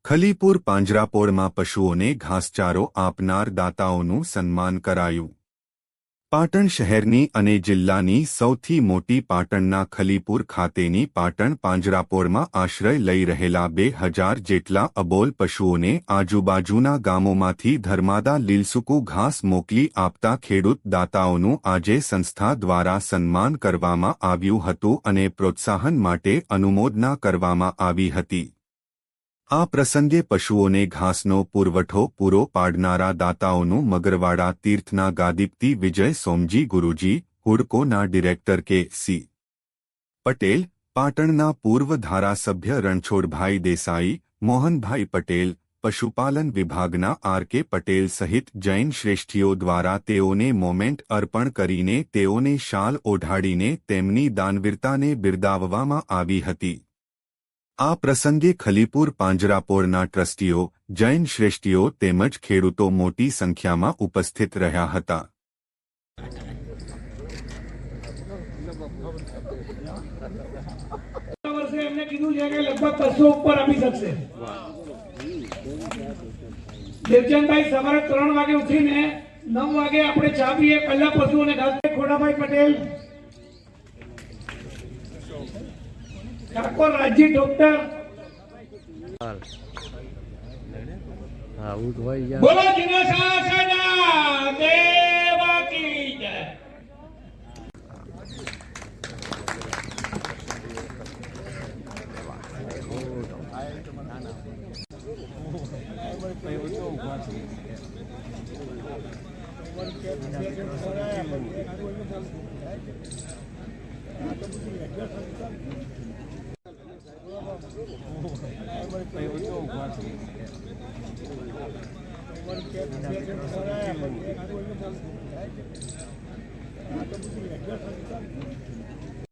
ખલીપુર પાંજરાપોળમાં પશુઓને ઘાસચારો આપનાર દાતાઓનું સન્માન કરાયું। પાટણ શહેરની અને જિલ્લાની સૌથી મોટી પાટણના ખલીપુર ખાતેની પાટણ પાંજરાપોળમાં આશ્રય લઈ રહેલા 2000 જેટલા અબોલ પશુઓને આજુબાજુના ગામોમાંથી ધર્માદા લીલસૂકું ઘાસ મોકલી આપતા ખેડૂત દાતાઓનું આજે સંસ્થા દ્વારા સન્માન કરવામાં આવ્યું હતું અને પ્રોત્સાહન માટે અનુમોદના કરવામાં આવી હતી। આ પ્રસંગે પશુઓને ઘાસનો પુરવઠો પૂરો પાડનારા દાતાઓનું મગરવાડા તીર્થના ગાદીપતિ વિજય સોમજી ગુરુજી, હુડકોના ડિરેક્ટર કે.સી. પટેલ, પાટણના પૂર્વ ધારાસભ્ય રણછોડભાઈ દેસાઈ, મોહનભાઈ પટેલ, પશુપાલન વિભાગના આર.કે. પટેલ સહિત જૈન શ્રેષ્ઠીઓ દ્વારા તેઓને મોમેન્ટ અર્પણ કરીને તેઓને શાલ ઓઢાડીને તેમની દાનવીરતાને બિરદાવવામાં આવી હતી। આ પ્રસંગે ખલીપુર પાંજરાપોળના ટ્રસ્ટીઓ, જૈન શ્રેષ્ઠીઓ તેમજ ખેડૂતો મોટી સંખ્યામાં ઉપસ્થિત રહ્યા હતા। એમને કીધું છે કે લગભગ 300 ઉપર આપી શકશે। દેવચંદભાઈ સવારે 3 વાગે ઉઠીને 9 વાગે આપણે ચા પીએ પહેલા પશુઓને ઘાસ। ખોડાભાઈ પટેલ, ઠાકોર રાજી ડોક્ટર, બોલો જીનેશાસના દેવા કી જય।